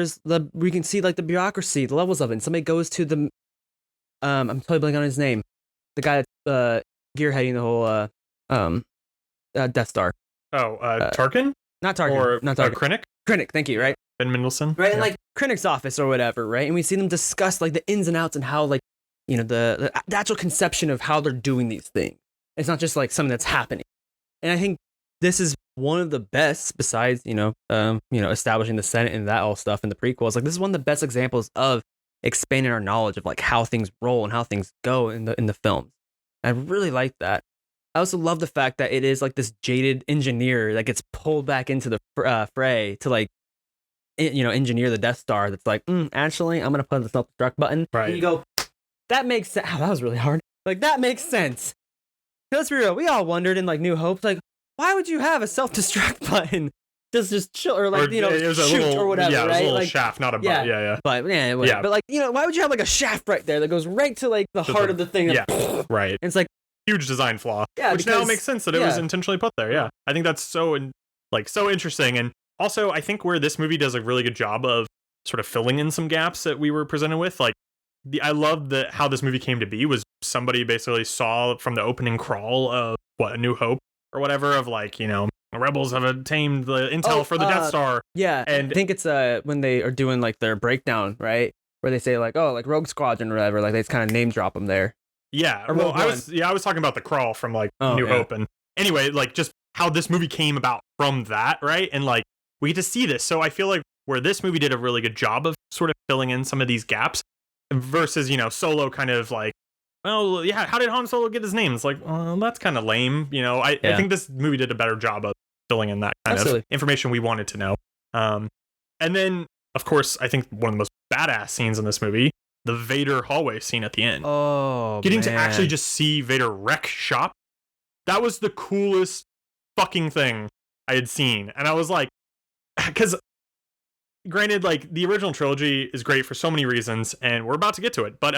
we can see like the bureaucracy, the levels of it. And somebody goes to the, I'm totally blanking on his name. The guy that's gearheading the whole Death Star. Tarkin? Not Tarkin. Or not Tarkin. Krennic? Krennic, thank you, right? Ben Mendelsohn? Right, and like Krennic's office or whatever, right? And we see them discuss like the ins and outs and how like, the actual conception of how they're doing these things. It's not just like something that's happening. And I think this is one of the best, besides, establishing the Senate and that all stuff in the prequels. Like, this is one of the best examples of expanding our knowledge of like how things roll and how things go in the films. And I really like that. I also love the fact that it is like this jaded engineer that gets pulled back into the fray to like, engineer the Death Star. That's like, actually, I'm gonna put the self-destruct button. Right. And you go, that makes sense. Oh, that was really hard. Like, that makes sense. Let's be real. We all wondered in like New Hope, like, why would you have a self-destruct button? Just chill, or like, shoot or whatever, yeah, right? It was a little like, shaft, not a button. Yeah. But yeah, whatever. But like, why would you have like a shaft right there that goes right to like the heart of the thing? Yeah, right. And it's like, huge design flaw. Yeah, which now makes sense that it was intentionally put there. Yeah, I think that's so interesting. And also, I think where this movie does a really good job of sort of filling in some gaps that we were presented with, like, I love how this movie came to be was somebody basically saw from the opening crawl of A New Hope or whatever, of like, the rebels have obtained the intel for the Death Star. Yeah, and I think it's when they are doing like their breakdown, right, where they say like, oh, like Rogue Squadron or whatever, like they just kind of name drop them there. Yeah, well, I was talking about the crawl from like New Hope, and anyway, like just how this movie came about from that, right? And like we get to see this, so I feel like where this movie did a really good job of sort of filling in some of these gaps, versus Solo kind of like, well, yeah, how did Han Solo get his name? It's like, well, that's kind of lame, I think this movie did a better job of filling in that kind of information we wanted to know. And then, of course, I think one of the most badass scenes in this movie, the Vader hallway scene at the end. Oh, getting to actually just see Vader wreck shop, that was the coolest fucking thing I had seen. And I was like, because granted, like, the original trilogy is great for so many reasons, and we're about to get to it. But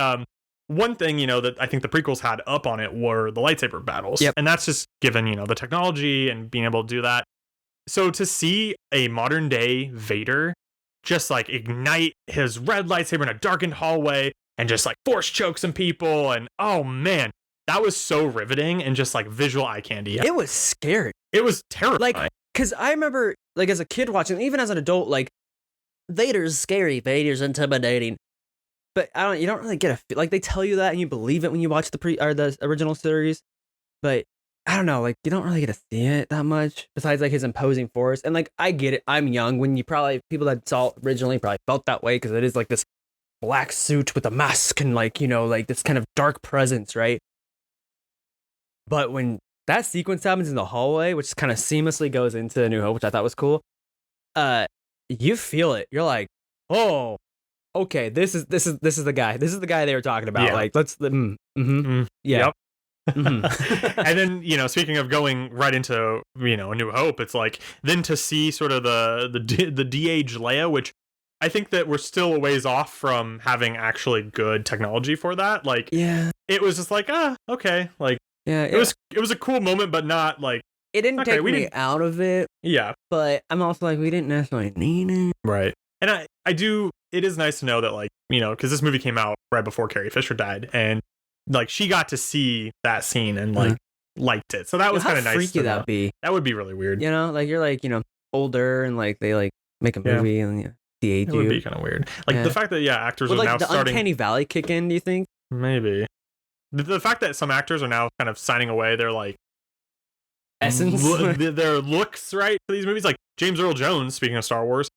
one thing, that I think the prequels had up on it were the lightsaber battles. Yep. And that's just given, the technology and being able to do that. So to see a modern day Vader just like ignite his red lightsaber in a darkened hallway and just like force choke some people, and oh man, that was so riveting and just like visual eye candy. It was scary. It was terrifying. Like, because I remember, like, as a kid watching, even as an adult, like, Vader's scary, Vader's intimidating, but you don't really get like, they tell you that and you believe it when you watch the original series, but I don't know, like, you don't really get to see it that much besides like his imposing force. And like, I get it, I'm young, when people that saw it originally probably felt that way because it is like this black suit with a mask and like, like this kind of dark presence, right? But when that sequence happens in the hallway, which kind of seamlessly goes into A New Hope, which I thought was cool, you feel it. You're like, oh, okay, this is the guy. This is the guy they were talking about. Yeah. Like, let's yeah. Yep. Mm-hmm. And then, speaking of going right into, A New Hope, it's like, then to see sort of the de-age Leia, which I think that we're still a ways off from having actually good technology for that. Like, yeah, it was just like, okay, like, yeah, it was a cool moment, but not like, it didn't take me out of it. Yeah, but I'm also like, we didn't necessarily need it, right? And I do. It is nice to know that, like, because this movie came out right before Carrie Fisher died, and like she got to see that scene and like liked it, so that was kind of nice. How freaky that be? That would be really weird. Like you're like older and like they like make a movie and de-age you. It would be kind of weird. Like the fact that actors would are like now the starting. Uncanny Valley kick in? Do you think? Maybe the fact that some actors are now kind of signing away their like essence, their looks, right, for these movies, like James Earl Jones. Speaking of Star Wars,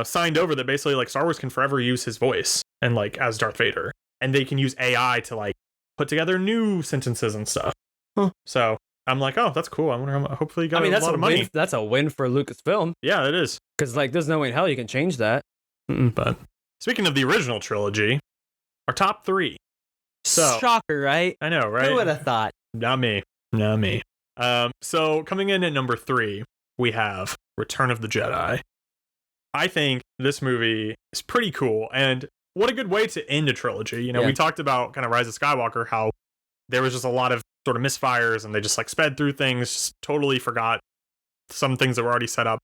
signed over that basically like Star Wars can forever use his voice and like as Darth Vader, and they can use AI to like put together new sentences and stuff. Huh. So I'm like, oh, that's cool. I wonder how hopefully he got a lot of money. That's a win for Lucasfilm. Yeah, it is. Because like, there's no way in hell you can change that. But speaking of the original trilogy, our top 3. So shocker, right? I know, right? Who would have thought? Not me. So coming in at number 3, we have Return of the Jedi. I think this movie is pretty cool, and what a good way to end a trilogy. We talked about kind of Rise of Skywalker, how there was just a lot of sort of misfires, and they just like sped through things, just totally forgot some things that were already set up.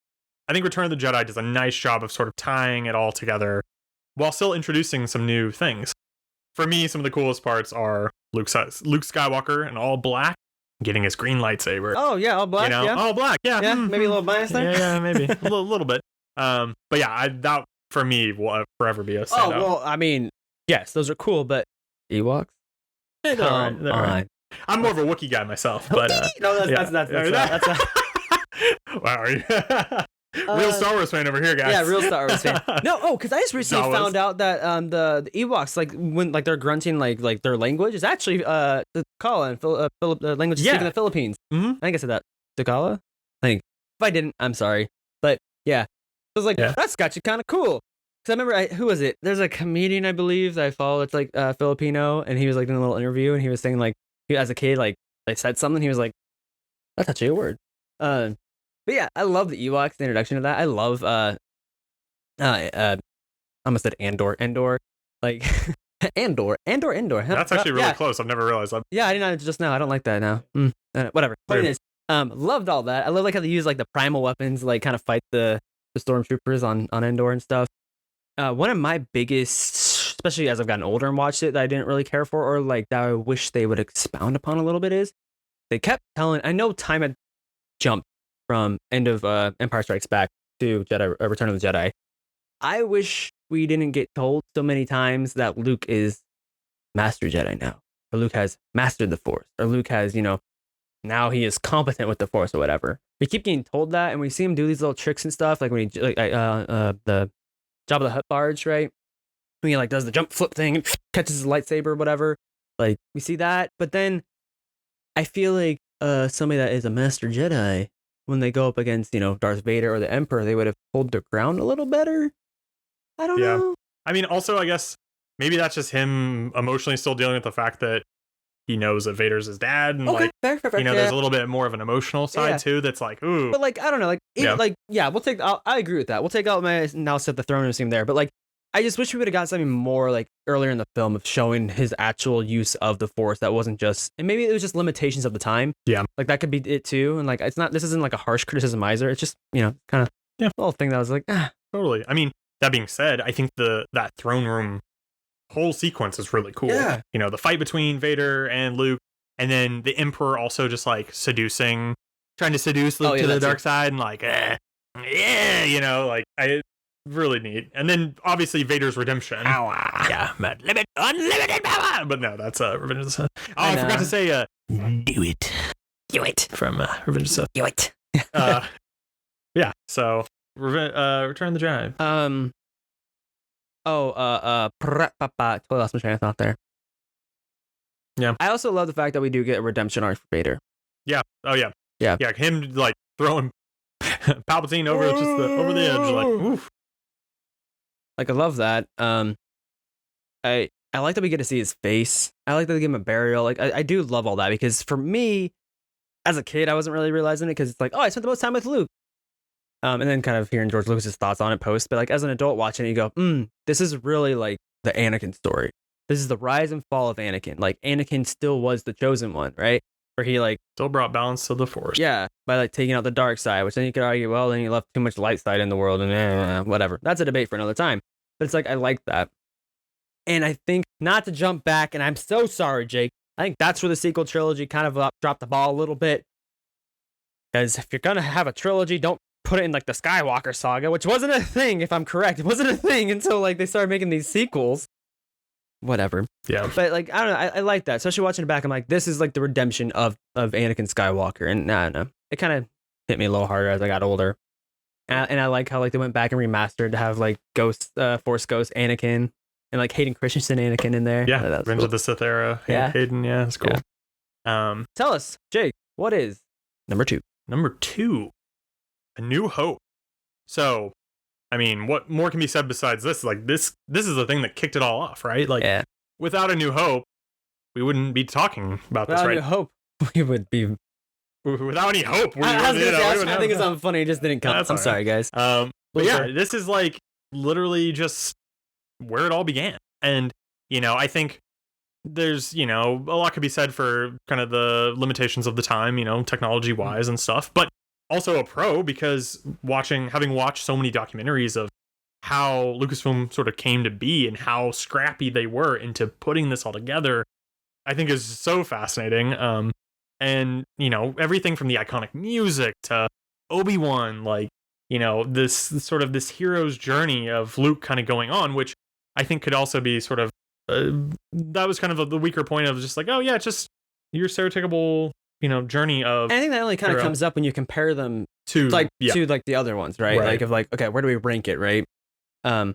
I think Return of the Jedi does a nice job of sort of tying it all together while still introducing some new things. For me, some of the coolest parts are Luke Skywalker in all black, getting his green lightsaber. Oh yeah, all black. Yeah. All black. Yeah. Yeah, maybe a little bias there. Yeah, maybe a little bit. But yeah, that for me will forever be a standout. Oh well, I mean, yes, those are cool, but Ewoks. They're all right. I'm more of a Wookiee guy myself, but no, that's wow, are you? Real Star Wars fan over here, guys. Yeah, real Star Wars fan. No, because I just recently found out that the Ewoks, like when like they're grunting like their language is actually the Takala and language speaking in the Philippines. Mm-hmm. I think I said that Takala. I think if I didn't, I'm sorry, but yeah, I was like, that's got you kind of cool. Because I remember, who was it? There's a comedian I believe that I follow. It's like Filipino, and he was like in a little interview, and he was saying like, as a kid, like they said something, he was like, that's actually a word. But yeah, I love the Ewoks, the introduction of that. I love I almost said Andor. Like Andor. That's actually really close. I've never realized that. Yeah, I didn't know just now. I don't like that now. Whatever. Point is, loved all that. I love like how they use like the primal weapons, like kind of fight the stormtroopers on Endor and stuff. One of my biggest, especially as I've gotten older and watched it, that I didn't really care for, or like that I wish they would expound upon a little bit, is they kept telling. I know time had jumped from end of Empire Strikes Back to Return of the Jedi. I wish we didn't get told so many times that Luke is Master Jedi now, or Luke has mastered the Force, or Luke has, now he is competent with the Force or whatever. We keep getting told that, and we see him do these little tricks and stuff, like when he the Jabba the Hutt barge, right? When he like does the jump flip thing and catches his lightsaber or whatever. Like we see that, but then I feel like somebody that is a Master Jedi, when they go up against, Darth Vader or the Emperor, they would have pulled their ground a little better. I don't know. I mean, also, I guess maybe that's just him emotionally still dealing with the fact that he knows that Vader's his dad, and fair. There's a little bit more of an emotional side too. That's like, ooh. But like, I don't know, we'll take. I agree with that. We'll take out my now set the throne scene there, but like, I just wish we would have got something more like earlier in the film of showing his actual use of the Force. That wasn't just, and maybe it was just limitations of the time. Yeah, like that could be it too. And like, this isn't like a harsh criticism either. It's just kind of little thing that was like, totally. I mean, that being said, I think that throne room whole sequence is really cool. Yeah. The fight between Vader and Luke, and then the Emperor also just like trying to seduce Luke to the dark side, and like, like really neat. And then obviously Vader's redemption. Yeah, unlimited power. But no, that's Revenge of the Sith. Oh, I forgot to say do it from Revenge of the Sith. Do it. Yeah. So Return of the Jedi. Totally lost my train of thought there. Yeah. I also love the fact that we do get a redemption arc for Vader. Yeah. Oh yeah. Yeah. Yeah. Him like throwing Palpatine over over the edge, like oof. Like I love that. I like that we get to see his face. I like that they give him a burial. Like I do love all that, because for me, as a kid, I wasn't really realizing it, because it's like, oh, I spent the most time with Luke. And then kind of hearing George Lucas's thoughts on it post, but like as an adult watching it, you go, this is really like the Anakin story. This is the rise and fall of Anakin. Like Anakin still was the chosen one, right? Where he like still brought balance to the Force. Yeah, by like taking out the dark side, which then you could argue, well, then you left too much light side in the world, and whatever. That's a debate for another time. But it's like, I like that. And I think, not to jump back, and I'm so sorry, Jake, I think that's where the sequel trilogy kind of dropped the ball a little bit. Because if you're going to have a trilogy, don't put it in like the Skywalker saga, which wasn't a thing, if I'm correct. It wasn't a thing until like they started making these sequels. Whatever. Yeah. But like, I don't know, I like that. Especially watching it back, I'm like, this is like the redemption of Anakin Skywalker. And I don't know, it kind of hit me a little harder as I got older. And I like how like they went back and remastered to have like Force Ghost Anakin and like Hayden Christensen Anakin in there. Yeah, Revenge cool. of the Sith era. Yeah. Hayden, yeah, it's cool. Yeah. Tell us, Jake, what is number 2? Number 2, A New Hope. So, I mean, what more can be said besides this? Like this is the thing that kicked it all off, right? Like without A New Hope, we wouldn't be talking about this, right? Without A New Hope, we would be. Without any hope, I think it's something funny. It just didn't come. I'm sorry, guys. But yeah, this is like literally just where it all began. And, I think there's, a lot could be said for kind of the limitations of the time, technology wise and stuff, but also a pro because having watched so many documentaries of how Lucasfilm sort of came to be and how scrappy they were into putting this all together, I think is so fascinating. And, everything from the iconic music to Obi-Wan, like, this sort of this hero's journey of Luke kind of going on, which I think could also be sort of, that was kind of the weaker point of just like, oh yeah, it's just your stereotypical, journey of. I think that only kind of comes up when you compare them to the other ones, right? Like of like, okay, where do we rank it, right? I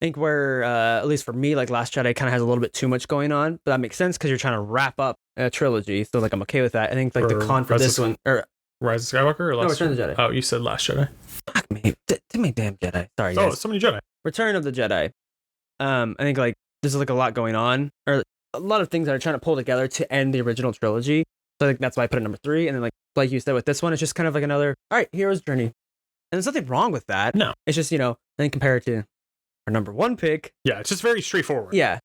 think where, at least for me, like Last Jedi kind of has a little bit too much going on, but that makes sense because you're trying to wrap up a trilogy. So like I'm okay with that. I think like the con for this one, or Rise of Skywalker, or Return of the Jedi. Oh, you said Last Jedi. Fuck me, too many damn Jedi. Sorry, guys. Oh, so many Jedi. Return of the Jedi. I think like there's like a lot going on, or a lot of things that are trying to pull together to end the original trilogy. So I think that's why I put it number 3. And then like you said with this one, it's just kind of like another hero's journey, and there's nothing wrong with that. No, it's just then compare it to our number 1 pick. Yeah, it's just very straightforward. Yeah.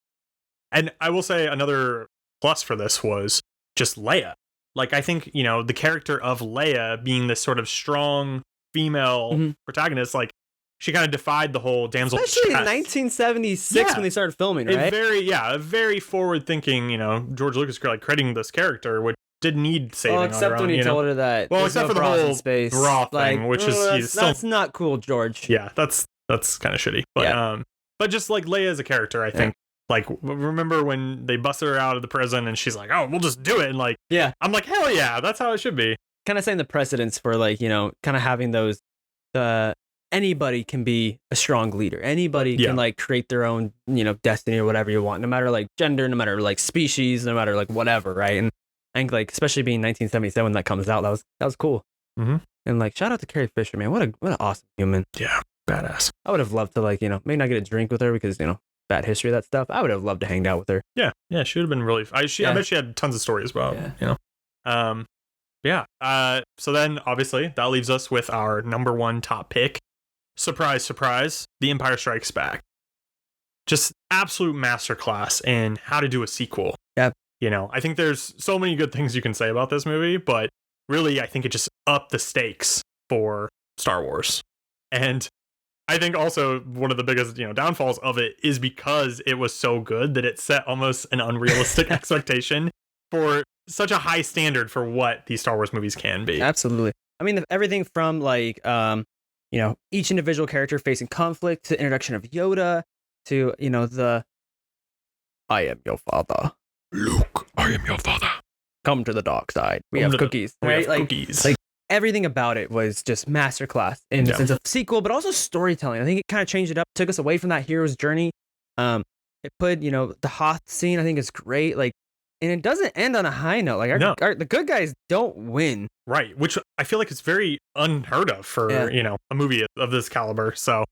And I will say another plus for this was just Leia. Like, I think, the character of Leia being this sort of strong female protagonist, like, she kind of defied the whole damsel especially in 1976 when they started filming, right? A very forward-thinking, George Lucas like creating this character, which didn't need saving. Well, except when he told her that. Well, except for the whole bra thing, which is that's not cool, George. Yeah, that's kind of shitty. But but just like Leia as a character, I think. Like, remember when they busted her out of the prison and she's like, oh, we'll just do it. And like, I'm like, hell yeah, that's how it should be. Kind of setting the precedence for like, kind of having those, anybody can be a strong leader. Anybody can like create their own, destiny or whatever you want, no matter like gender, no matter like species, no matter like whatever. Right. And I think like, especially being 1977 when that comes out, that was cool. Mm-hmm. And like, shout out to Carrie Fisher, man. What an awesome human. Yeah. Badass. I would have loved to like, maybe not get a drink with her because, bad history of that stuff. I would have loved to hang out with her. Yeah, she would have been really. I bet she had tons of stories about. So then obviously that leaves us with our number 1 top pick. Surprise, surprise! The Empire Strikes Back. Just absolute masterclass in how to do a sequel. Yeah. I think there's so many good things you can say about this movie, but really, I think it just upped the stakes for Star Wars. And I think also one of the biggest, downfalls of it is because it was so good that it set almost an unrealistic expectation for such a high standard for what these Star Wars movies can be. Absolutely. I mean, everything from like, each individual character facing conflict to the introduction of Yoda to, the I am your father. Luke, I am your father. Come to the dark side. We have cookies. Right? Cookies. Like everything about it was just masterclass in the sense of sequel, but also storytelling. I think it kind of changed it up, took us away from that hero's journey. It put, the Hoth scene, I think is great. Like, and it doesn't end on a high note. Like the good guys don't win. Right. Which I feel like it's very unheard of for, a movie of this caliber. So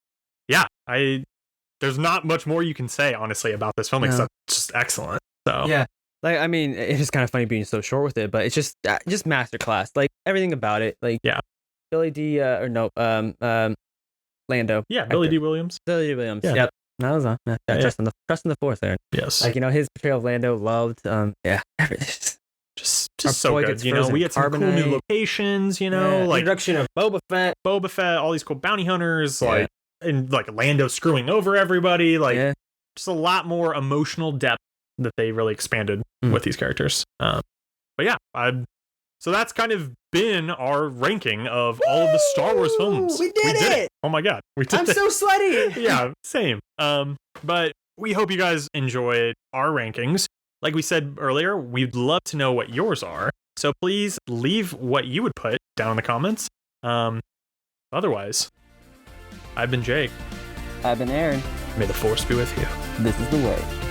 yeah, there's not much more you can say, honestly, about this film except just excellent. So yeah. Like, I mean, it's just kind of funny being so short with it, but it's just masterclass. Like everything about it. Like Billy D. Lando. Yeah, Billy D. Williams. Billy D. Williams. Yeah. Yep. That was trust in the force there. Yes. Like his portrayal of Lando loved. Just so good. We had some cool new locations. Like introduction of Boba Fett, all these cool bounty hunters. Like and like Lando screwing over everybody. Like just a lot more emotional depth that they really expanded with these characters. But yeah, so that's kind of been our ranking of all of the Star Wars films. We did it! Oh my god, we did it! I'm so sweaty. Yeah, same. But we hope you guys enjoyed our rankings. Like we said earlier, we'd love to know what yours are. So please leave what you would put down in the comments. Otherwise, I've been Jake. I've been Aaron. May the force be with you. This is the way.